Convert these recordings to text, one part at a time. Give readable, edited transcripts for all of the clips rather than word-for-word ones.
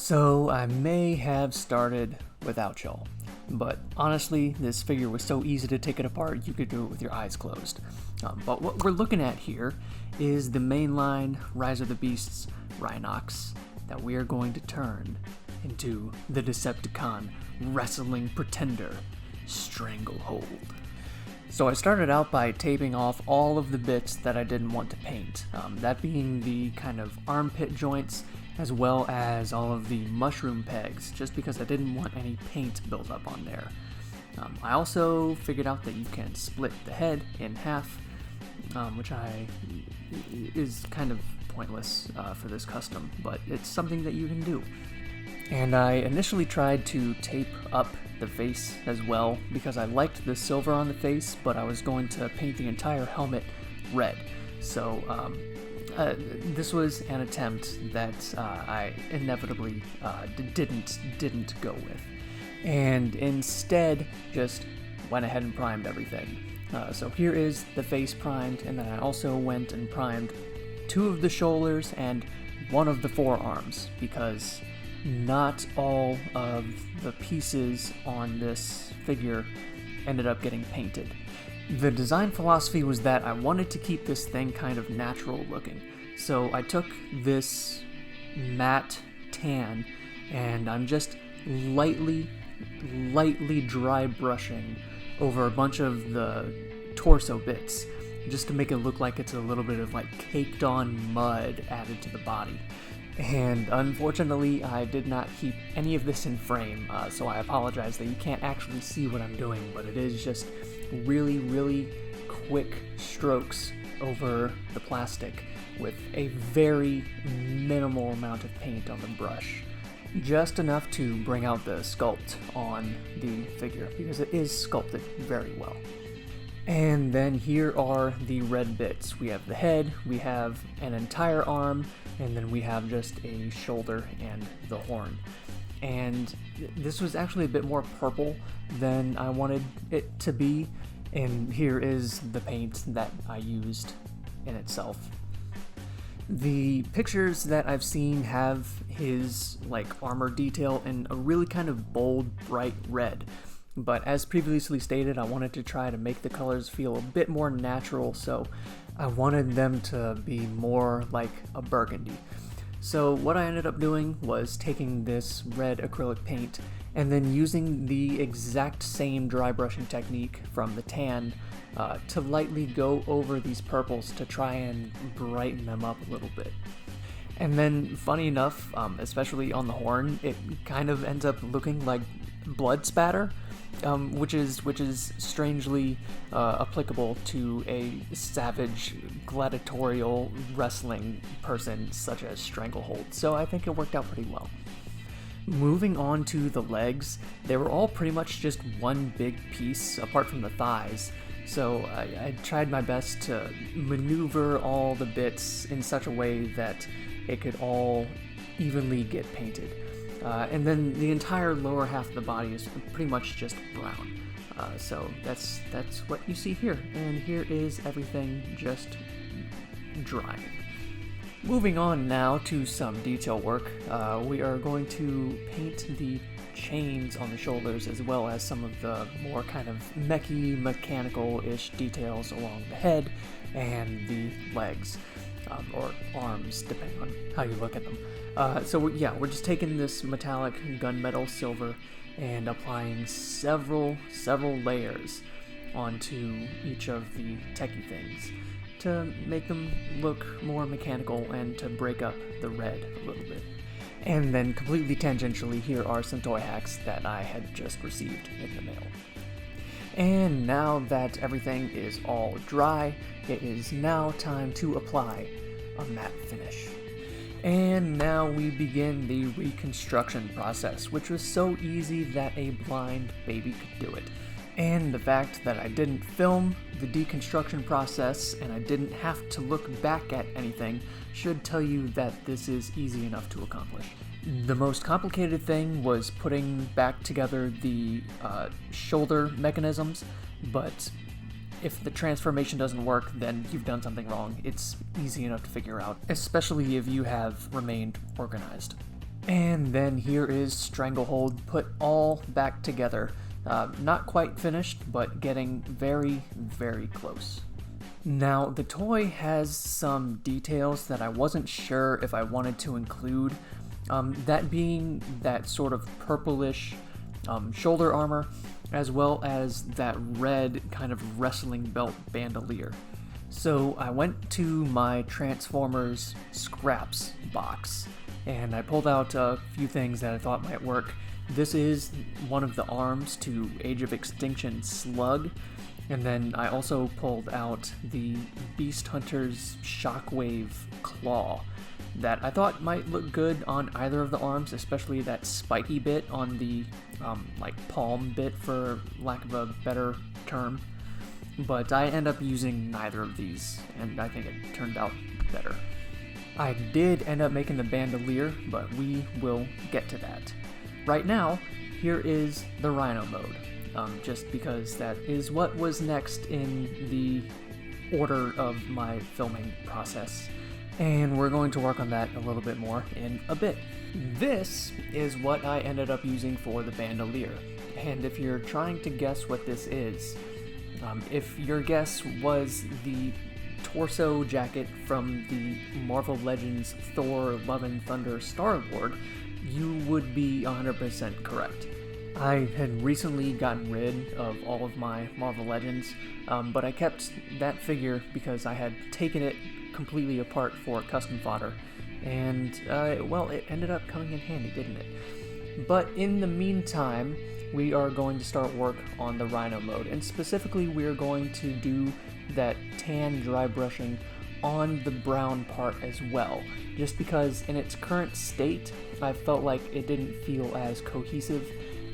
So I may have started without y'all, but honestly, this figure was so easy to take it apart you could do it with your eyes closed. But what we're looking at here is the mainline Rise of the Beasts Rhinox that we are going to turn into the Decepticon wrestling pretender, Stranglehold. So I started out by taping off all of the bits that I didn't want to paint, that being the kind of armpit joints as well as all of the mushroom pegs, just because I didn't want any paint built up on there. I also figured out that you can split the head in half, which is kind of pointless for this custom, but it's something that you can do. And I initially tried to tape up the face as well, because I liked the silver on the face, but I was going to paint the entire helmet red. So this was an attempt that I inevitably didn't go with, and instead just went ahead and primed everything. So here is the face primed, and then I also went and primed 2 of the shoulders and 1 of the forearms, because not all of the pieces on this figure ended up getting painted. The design philosophy was that I wanted to keep this thing kind of natural looking. So I took this matte tan and I'm just lightly dry brushing over a bunch of the torso bits, just to make it look like it's a little bit of like caked on mud added to the body. And unfortunately, I did not keep any of this in frame, so I apologize that you can't actually see what I'm doing, but it is just really quick strokes over the plastic with a very minimal amount of paint on the brush. Just enough to bring out the sculpt on the figure, because it is sculpted very well. And then here are the red bits. We have the head, we have an entire arm, and then we have just a shoulder and the horn. And this was actually a bit more purple than I wanted it to be, and here is the paint that I used in itself. The pictures that I've seen have his armor detail in a really kind of bold, bright red. But as previously stated, I wanted to try to make the colors feel a bit more natural, so I wanted them to be more like a burgundy. So what I ended up doing was taking this red acrylic paint and then using the exact same dry brushing technique from the tan to lightly go over these purples to try and brighten them up a little bit. And then, funny enough, especially on the horn, it kind of ends up looking like blood spatter, which is strangely applicable to a savage gladiatorial wrestling person such as Stranglehold. So I think it worked out pretty well. Moving on to the legs, they were all pretty much just one big piece apart from the thighs. So I tried my best to maneuver all the bits in such a way that it could all evenly get painted. And then the entire lower half of the body is pretty much just brown. So that's what you see here. And here is everything just drying. Moving on now to some detail work. We are going to paint the chains on the shoulders as well as some of the more kind of mechy, mechanical-ish details along the head and the legs. Or arms, depending on how you look at them. So we're just taking this metallic gunmetal silver and applying several layers onto each of the techie things to make them look more mechanical and to break up the red a little bit. And then completely tangentially, here are some toy hacks that I had just received in the mail. And now that everything is all dry, it is now time to apply a matte finish. And now we begin the reconstruction process, which was so easy that a blind baby could do it. And the fact that I didn't film the deconstruction process and I didn't have to look back at anything should tell you that this is easy enough to accomplish. The most complicated thing was putting back together the shoulder mechanisms, but if the transformation doesn't work, then you've done something wrong. It's easy enough to figure out, especially if you have remained organized. And then here is Stranglehold put all back together. Not quite finished, but getting very, very close. Now, the toy has some details that I wasn't sure if I wanted to include, that being that sort of purplish shoulder armor, as well as that red kind of wrestling belt bandolier. So I went to my Transformers scraps box, and I pulled out a few things that I thought might work. This is one of the arms to Age of Extinction Slug, and then I also pulled out the Beast Hunter's Shockwave Claw that I thought might look good on either of the arms, especially that spiky bit on the like palm bit, for lack of a better term. But I end up using neither of these, and I think it turned out better. I did end up making the bandolier, but we will get to that. Right now, here is the Rhino mode, just because that is what was next in the order of my filming process. And we're going to work on that a little bit more in a bit. This is what I ended up using for the bandolier. And if you're trying to guess what this is, if your guess was the torso jacket from the Marvel Legends Thor Love and Thunder Star-Lord, you would be 100% correct. I had recently gotten rid of all of my Marvel Legends, but I kept that figure because I had taken it completely apart for custom fodder, and well, it ended up coming in handy, didn't it? But in the meantime, we are going to start work on the Rhino mode, and specifically we are going to do that tan dry brushing on the brown part as well, just because in its current state I felt like it didn't feel as cohesive,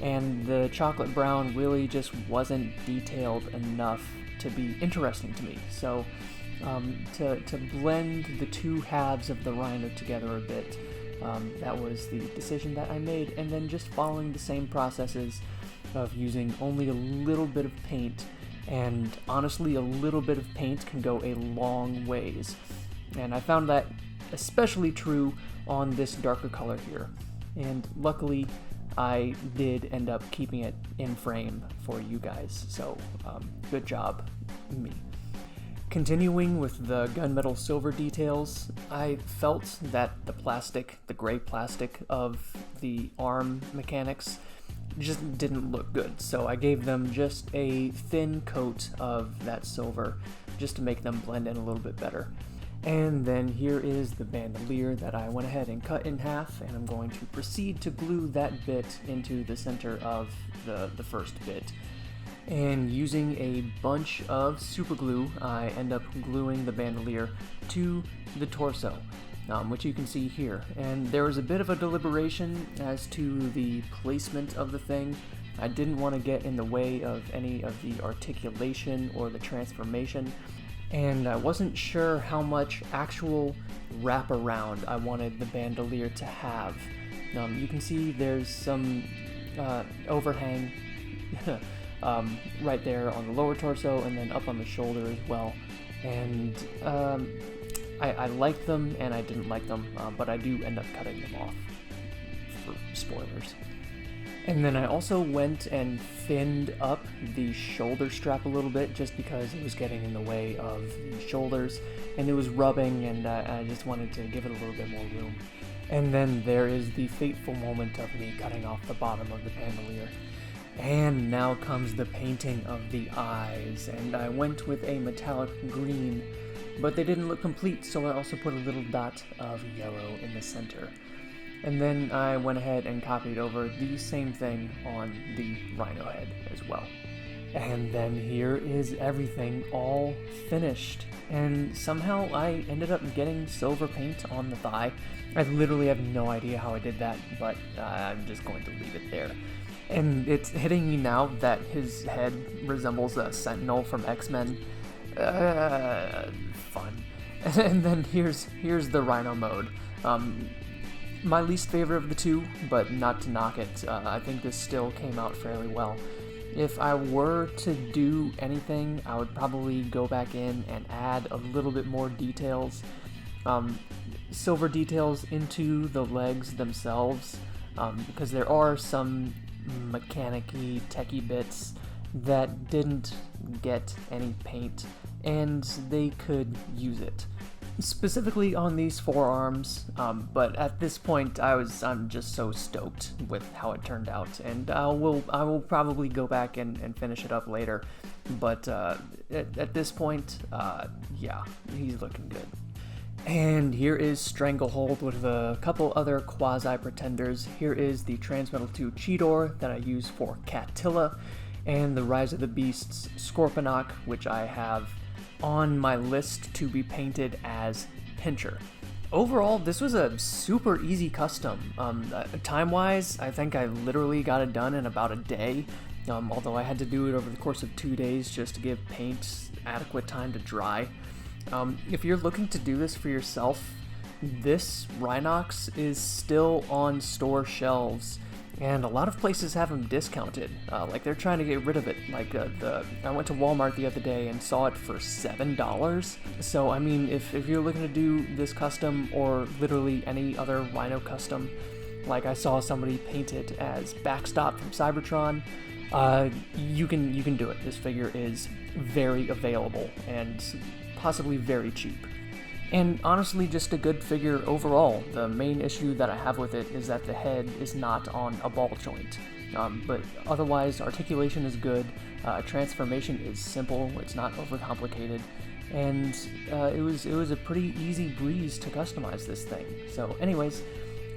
and the chocolate brown really just wasn't detailed enough to be interesting to me. So to blend the two halves of the Rhino together a bit, that was the decision that I made, and then just following the same processes of using only a little bit of paint, and honestly a little bit of paint can go a long ways, and I found that especially true on this darker color here, and luckily I did end up keeping it in frame for you guys, so good job, me. Continuing with the gunmetal silver details, I felt that the gray plastic of the arm mechanics just didn't look good, so I gave them just a thin coat of that silver just to make them blend in a little bit better. And then here is the bandolier that I went ahead and cut in half, and I'm going to proceed to glue that bit into the center of the first bit. And using a bunch of super glue, I end up gluing the bandolier to the torso, which you can see here. And there was a bit of a deliberation as to the placement of the thing. I didn't want to get in the way of any of the articulation or the transformation, and I wasn't sure how much actual wraparound I wanted the bandolier to have. You can see there's some overhang right there on the lower torso, and then up on the shoulder as well. And I liked them and I didn't like them, but I do end up cutting them off for spoilers. And then I also went and thinned up the shoulder strap a little bit, just because it was getting in the way of the shoulders and it was rubbing, and I just wanted to give it a little bit more room. And then there is the fateful moment of me cutting off the bottom of the bandolier. And now comes the painting of the eyes, and I went with a metallic green, but they didn't look complete, so I also put a little dot of yellow in the center. And then I went ahead and copied over the same thing on the Rhino head as well. And then here is everything all finished, and somehow I ended up getting silver paint on the thigh. I literally have no idea how I did that, but I'm just going to leave it there. And it's hitting me now that his head resembles a Sentinel from X-Men. Fun. And then here's the Rhino mode. My least favorite of the two, but not to knock it. I think this still came out fairly well. If I were to do anything, I would probably go back in and add a little bit more details. silver details into the legs themselves, because there are some mechanic-y, techy bits that didn't get any paint, and they could use it. Specifically on these forearms, but at this point I'm just so stoked with how it turned out, and I will probably go back and finish it up later, but at this point, yeah, he's looking good. And here is Stranglehold with a couple other quasi-pretenders. Here is the Transmetal 2 Cheetor that I use for Catilla, and the Rise of the Beasts Scorponok, which I have on my list to be painted as Pincher. Overall, this was a super easy custom. Time-wise, I think I literally got it done in about a day, although I had to do it over the course of 2 days just to give paint adequate time to dry. If you're looking to do this for yourself, this Rhinox is still on store shelves, and a lot of places have them discounted. Like they're trying to get rid of it. Like I went to Walmart the other day and saw it for $7. So I mean, if you're looking to do this custom or literally any other Rhino custom, like I saw somebody paint it as Backstop from Cybertron, you can do it. This figure is very available and possibly very cheap. And honestly, just a good figure overall. The main issue that I have with it is that the head is not on a ball joint. But otherwise, articulation is good, transformation is simple, it's not overcomplicated, and it was a pretty easy breeze to customize this thing. So anyways,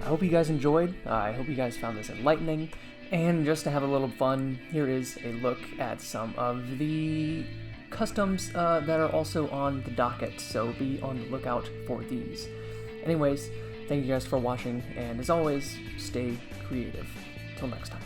I hope you guys enjoyed, I hope you guys found this enlightening, and just to have a little fun, here is a look at some of the customs that are also on the docket, so be on the lookout for these. Anyways, thank you guys for watching, and as always, stay creative. Till next time.